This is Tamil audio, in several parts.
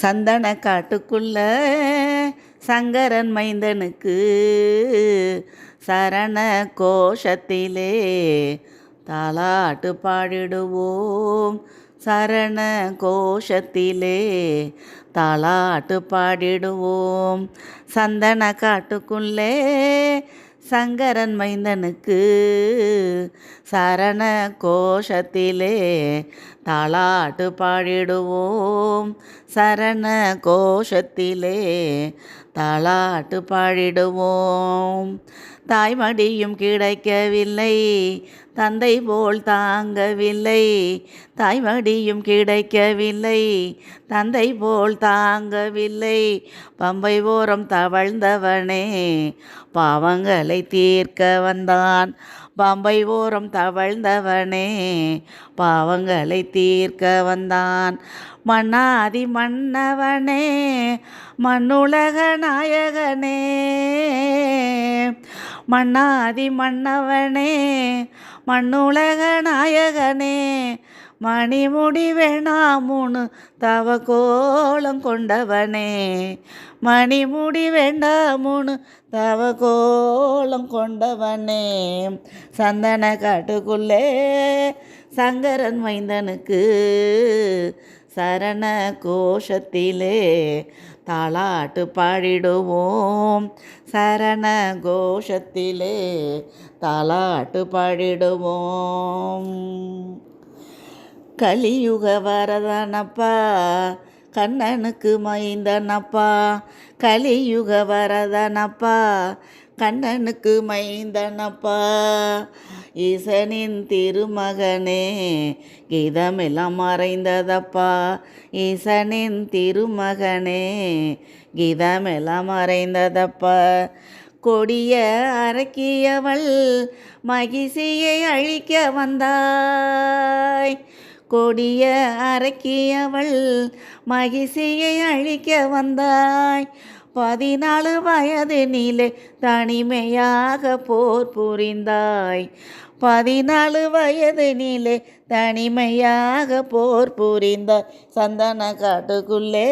சந்தன காட்டுக்குள்ள சங்கரன் மைந்தனுக்கு சரண கோஷத்திலே தாலாட்டு பாடிடுவோம். சரண கோஷத்திலே தாலாட்டு பாடிடுவோம். சந்தன காட்டுக்குள்ளே சங்கரன் மைந்தனுக்கு சரண கோஷத்திலே தாலாட்டு பாடிடுவோம். சரண கோஷத்திலே தாலாட்டு பாடிடுவோம். தாய்மடியும் கிடைக்கவில்லை, தந்தை போல் தாங்கவில்லை. தாய்மடியும் கிடைக்கவில்லை, தந்தை போல் தாங்கவில்லை. பம்பை ஓரம் தவழ்ந்தவனே பாவங்களை தீர்க்க வந்தான். பம்பை ஓரம் தவழ்ந்தவனே பாவங்களை தீர்க்க வந்தான். மன்னாதி மன்னவனே மண்ணுலக நாயகனே. மன்னாதி மன்னவனே மண்ணுலக நாயகனே. மணிமுடி வேண்டாமுன்னு தவ கோலம் கொண்டவனே. மணிமுடி வேண்டாமுன்னு தவ கோலம் கொண்டவனே. சந்தன காட்டுக்குள்ளே சங்கரன் மைந்தனுக்கு சரண கோஷத்திலே தாலாட்டு பாடிடுவோம். சரண கோஷத்திலே தாலாட்டு பாடிடுவோம். கலியுக வரதனப்பா கண்ணனுக்கு மைந்தனப்பா. கலியுக வரதனப்பா கண்ணனுக்கு மைந்தனப்பா. ஈசனின் திருமகனே கீதமெல்லாம் மறைந்ததப்பா. ஈசனின் திருமகனே கீதமெல்லாம் மறைந்ததப்பா. கொடிய அரக்கியவள் மகிழ்ச்சியை அழிக்க வந்தாய். கொடிய அரக்கியவள் மகிழ்ச்சியை அழிக்க வந்தாய். 14 வயதினிலே தனிமையாக போர் புரிந்தாய். 14 வயதினிலே தனிமையாக போர் புரிந்தாய். சந்தன காட்டுக்குள்ளே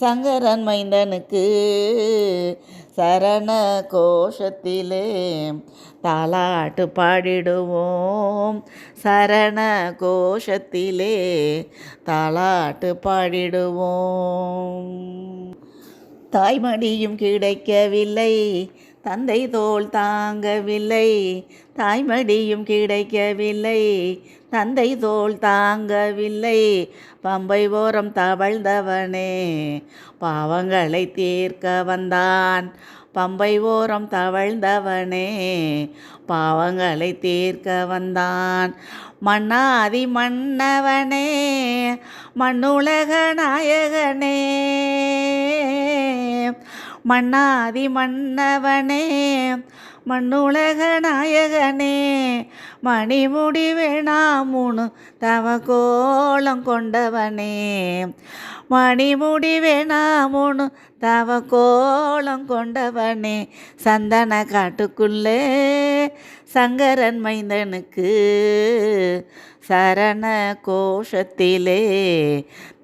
சங்கரன் மைந்தனுக்கு சரண கோஷத்திலே தாலாட்டு பாடிடுவோம். சரண கோஷத்திலே தாலாட்டு பாடிடுவோம். தாய்மடியும் கிடைக்கவில்லை, தந்தை தோள் தாங்கவில்லை. தாய்மடியும் கிடைக்கவில்லை, தந்தை தோள் தாங்கவில்லை. பம்பை ஓரம் தவழ்ந்தவனே பாவங்களை தீர்க்க வந்தான். பம்பை ஓரம் தவழ்ந்தவனே பாவங்களை தீர்க்க வந்தான். மன்னாதி மன்னவனே மண்ணுலக நாயகனே. மன்னாதி மன்னவனே மண்ணுலக நாயகனே. மணிமுடி வேணாமுன்னு தவ கோலம் கொண்டவனே. மணிமுடி வேணாமுன்னு தவ கோலம் கொண்டவனே. சந்தன காட்டுக்குள்ளே சங்கரன் மைந்தனுக்கு சரண கோஷத்திலே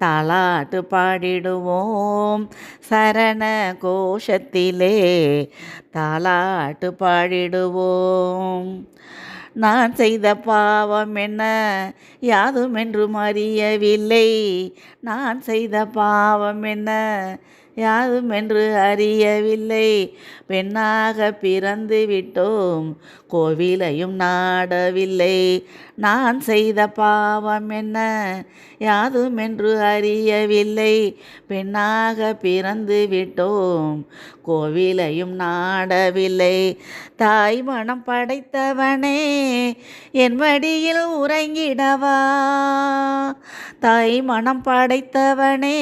தாலாட்டு பாடிடுவோம். சரண கோஷத்திலே தாலாட்டு பாடிடுவோம். நான் செய்த பாவம் என்ன யாதுமென்றும் அறியவில்லை. நான் செய்த பாவம் என்ன யாதுமென்று அறியவில்லை. பெண்ணாக பிறந்து விட்டோம், கோவிலையும் நாடவில்லை. நான் செய்த பாவம் என்ன யாதுமென்று அறியவில்லை. பெண்ணாக பிறந்து விட்டோம், கோவிலையும் நாடவில்லை. தாய் மனம் படைத்தவனே என் மடியில் உறங்கிடவா. தாய் மனம் படைத்தவனே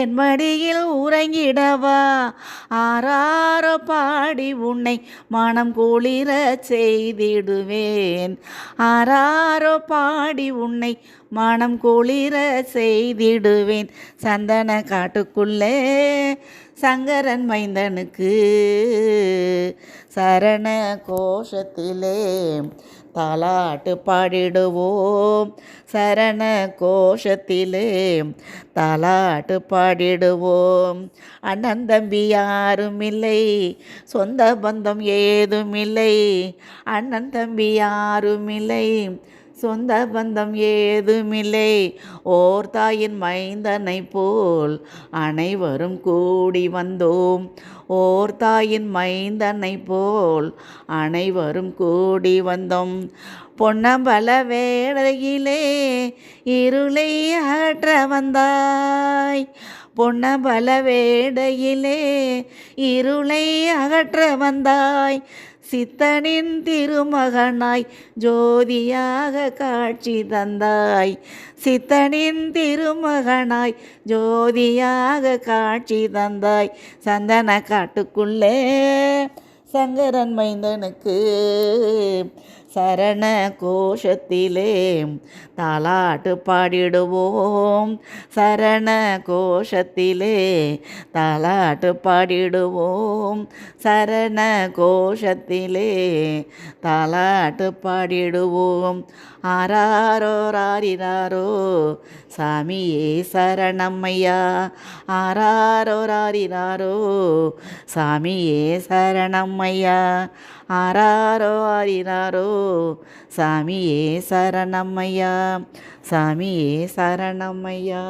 என் மடியில் உறங்கிடவா. ஆராரோ பாடி உன்னை மனம் குளிர செய்திடுவேன். ஆராரோ பாடி உன்னை மனம் குளிர செய்திடுவேன். சந்தன காட்டுக்குள்ளே சங்கரன் மைந்தனுக்கு சரண கோஷத்திலே தாலாட்டு பாடிடுவோம் சரண கோஷத்திலே தாலாட்டு பாடிடுவோம். அண்ணன் தம்பி யாரும் இல்லை, சொந்த பந்தம் ஏதுமில்லை. அண்ணன் தம்பி யாரும் இல்லை, சொந்த பந்தம் ஏதுமில்லை. ஓர் தாயின் மைந்தனை போல் அனைவரும் கூடி வந்தோம். ஓர் தாயின் மைந்தனை போல் அனைவரும் கூடி வந்தோம். பொன்னம்பல வேளையிலே இருளை அகற்ற வந்தாய். பொன்னம்பல வேளையிலே இருளை அகற்ற வந்தாய். சித்தனின் திருமகனாய் ஜோதியாக காட்சி தந்தாய். சித்தனின் திருமகனாய் ஜோதியாக காட்சி தந்தாய். சந்தன காட்டுக்குள்ளே சங்கரன் மைந்தனுக்கு சரண கோஷத்திலே தாலாட்டு பாடிடுவோம். சரண கோஷத்திலே தாலாட்டு பாடிடுவோம். சரண கோஷத்திலே தாலாட்டு பாடிடுவோம். ஆராரோ ராரிராரோ சாமியே சரணம்மையா. ஆராரோ ராரிராரோ சாமியே சரணம்மையா. ஆராரோ ஆரிராரோ சாமியே சரணம்மையா. சாமியே சரணம்மையா.